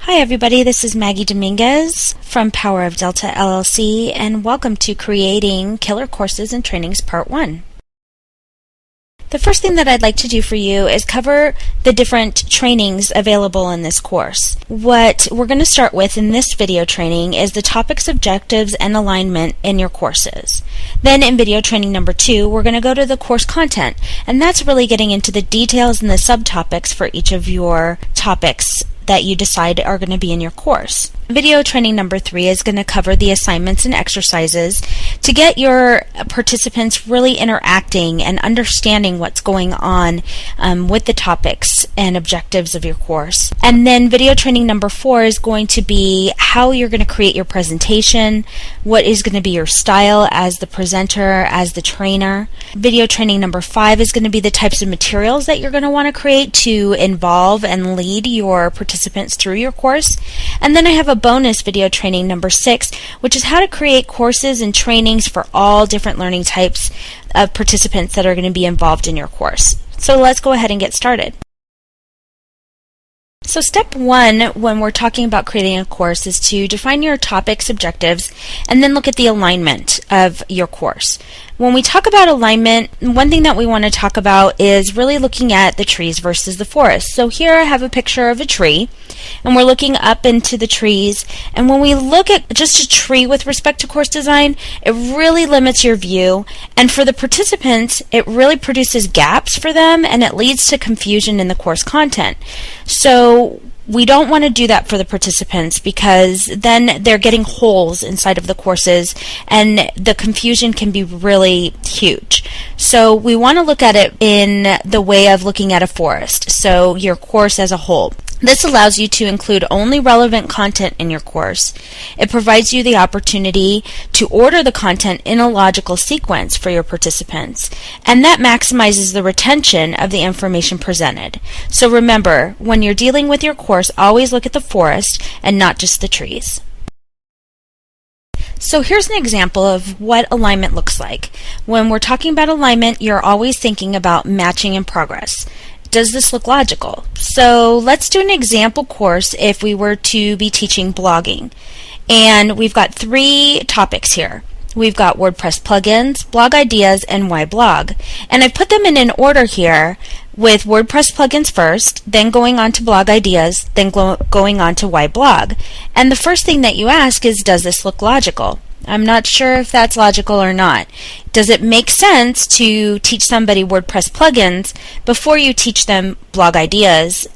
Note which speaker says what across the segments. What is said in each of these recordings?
Speaker 1: Hi everybody, this is Maggie Dominguez from Power of Delta LLC, and welcome to Creating Killer Courses and Trainings Part 1. The first thing that I'd like to do for you is cover the different trainings available in this course. What we're going to start with in this video training is the topics, objectives, and alignment in your courses. Then in video training number 2, we're going to go to the course content, and that's really getting into the details and the subtopics for each of your topics that you decide are going to be in your course. Video training number 3 is going to cover the assignments and exercises to get your participants really interacting and understanding what's going on with the topics and objectives of your course. And then video training number 4 is going to be how you're going to create your presentation, what is going to be your style as the presenter, as the trainer. Video training number 5 is going to be the types of materials that you're going to want to create to involve and lead your participants through your course. And then I have a bonus video training number 6, which is how to create courses and trainings for all different learning types of participants that are going to be involved in your course. So let's go ahead and get started. So step 1 when we're talking about creating a course is to define your topics, objectives, and then look at the alignment of your course. When we talk about alignment, one thing that we want to talk about is really looking at the trees versus the forest. So here I have a picture of a tree, and we're looking up into the trees, and when we look at just a tree with respect to course design, it really limits your view, and for the participants, it really produces gaps for them, and it leads to confusion in the course content. So we don't want to do that for the participants because then they're getting holes inside of the courses and the confusion can be really huge. So we want to look at it in the way of looking at a forest, so your course as a whole. This allows you to include only relevant content in your course. It provides you the opportunity to order the content in a logical sequence for your participants, and that maximizes the retention of the information presented. So remember, when you're dealing with your course, always look at the forest and not just the trees. So here's an example of what alignment looks like. When we're talking about alignment, you're always thinking about matching in progress. Does this look logical? So let's do an example course if we were to be teaching blogging. And we've got 3 topics here. We've got WordPress plugins, blog ideas, and why blog. And I've put them in an order here with WordPress plugins first, then going on to blog ideas, then going on to why blog. And the first thing that you ask is, does this look logical? I'm not sure if that's logical or not. Does it make sense to teach somebody WordPress plugins before you teach them blog ideas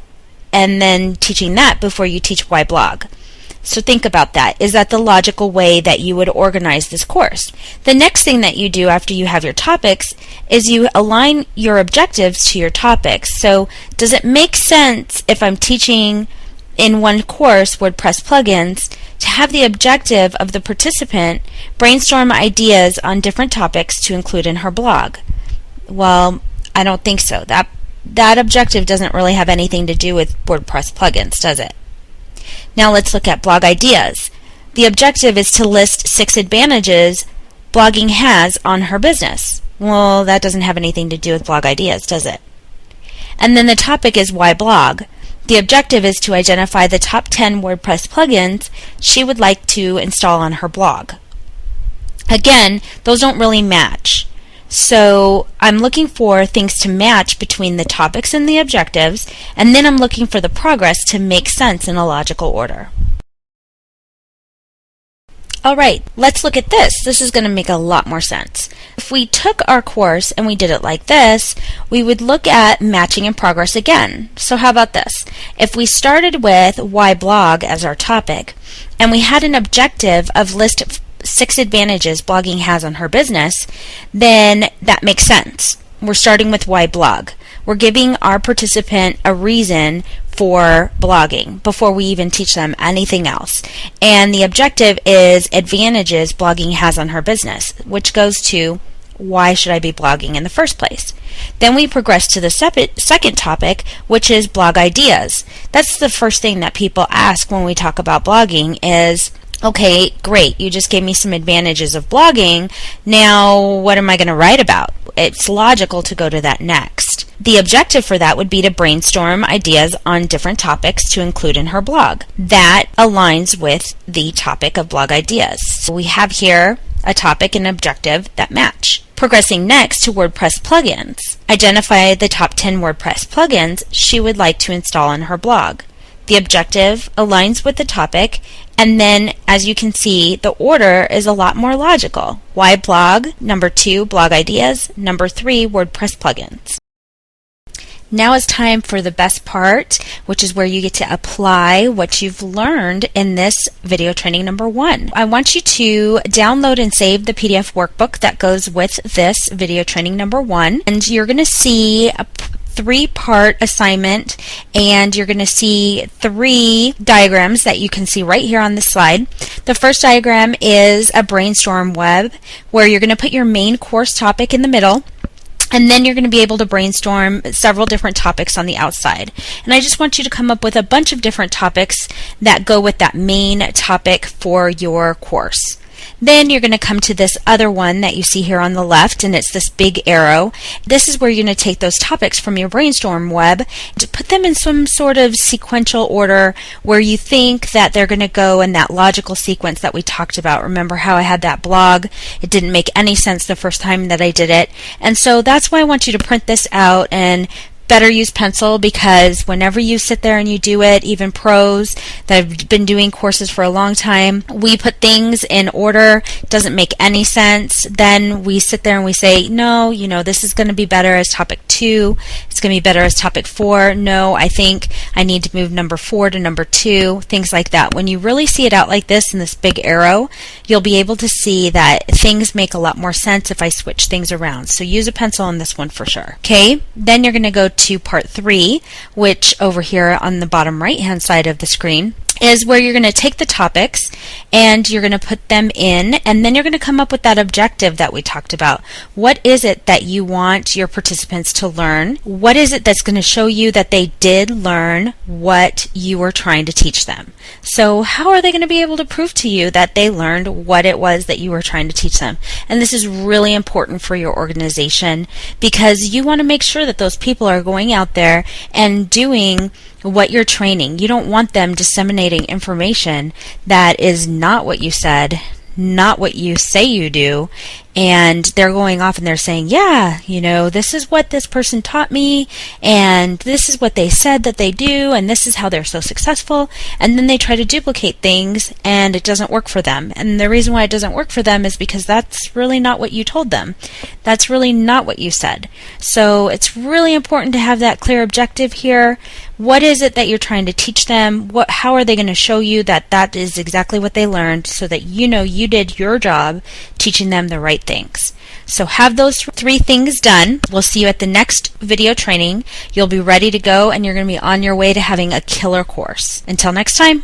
Speaker 1: and then teaching that before you teach why blog? So think about that. Is that the logical way that you would organize this course? The next thing that you do after you have your topics is you align your objectives to your topics. So does it make sense if I'm teaching in one course WordPress plugins to have the objective of the participant brainstorm ideas on different topics to include in her blog? Well, I don't think so. That objective doesn't really have anything to do with WordPress plugins, does it? Now let's look at blog ideas. The objective is to list 6 advantages blogging has on her business. Well, that doesn't have anything to do with blog ideas, does it? And then the topic is why blog. The objective is to identify the top 10 WordPress plugins she would like to install on her blog. Again, those don't really match. So I'm looking for things to match between the topics and the objectives, and then I'm looking for the progress to make sense in a logical order. Alright, let's look at this. This is going to make a lot more sense. If we took our course and we did it like this, we would look at matching in progress again. So how about this? If we started with why blog as our topic, and we had an objective of list 6 advantages blogging has on her business, then that makes sense. We're starting with why blog. We're giving our participant a reason for blogging before we even teach them anything else. And the objective is advantages blogging has on her business, which goes to why should I be blogging in the first place? Then we progress to the second topic, which is blog ideas. That's the first thing that people ask when we talk about blogging is, okay, great, you just gave me some advantages of blogging. Now, what am I going to write about? It's logical to go to that next. The objective for that would be to brainstorm ideas on different topics to include in her blog. That aligns with the topic of blog ideas. So we have here a topic and objective that match. Progressing next to WordPress plugins. Identify the top 10 WordPress plugins she would like to install in her blog. The objective aligns with the topic, and then as you can see, the order is a lot more logical. Why blog? Number 2, blog ideas. Number 3, WordPress plugins. Now it's time for the best part, which is where you get to apply what you've learned in this video training number 1. I want you to download and save the PDF workbook that goes with this video training number 1, and you're going to see a 3-part assignment, and you're going to see 3 diagrams that you can see right here on the slide. The first diagram is a brainstorm web where you're going to put your main course topic in the middle, and then you're going to be able to brainstorm several different topics on the outside. And I just want you to come up with a bunch of different topics that go with that main topic for your course. Then you're going to come to this other one that you see here on the left, and it's this big arrow. This is where you're going to take those topics from your brainstorm web to put them in some sort of sequential order where you think that they're going to go in that logical sequence that we talked about. Remember how I had that blog? It didn't make any sense the first time that I did it. And so that's why I want you to print this out and better use pencil, because whenever you sit there and you do it, even pros that have been doing courses for a long time, we put things in order. It doesn't make any sense. Then we sit there and we say, no, this is going to be better as topic 2. It's going to be better as topic 4. No, I think I need to move number 4 to number 2, things like that. When you really see it out like this in this big arrow, you'll be able to see that things make a lot more sense if I switch things around. So use a pencil on this one for sure. Okay, then you're going to go to part 3, which over here on the bottom right hand side of the screen is where you're going to take the topics and you're going to put them in, and then you're going to come up with that objective that we talked about. What is it that you want your participants to learn? What is it that's going to show you that they did learn what you were trying to teach them? So how are they going to be able to prove to you that they learned what it was that you were trying to teach them? And this is really important for your organization, because you want to make sure that those people are going out there and doing what you're training. You don't want them disseminating information that is not what you said, not what you say you do, and they're going off and they're saying, yeah, this is what this person taught me, and this is what they said that they do, and this is how they're so successful, and then they try to duplicate things and it doesn't work for them. And the reason why it doesn't work for them is because that's really not what you told them. That's really not what you said. So it's really important to have that clear objective here. What is it that you're trying to teach them? How are they going to show you that that is exactly what they learned, so that you did your job teaching them the right things? So have those 3 things done. We'll see you at the next video training. You'll be ready to go, and you're going to be on your way to having a killer course. Until next time.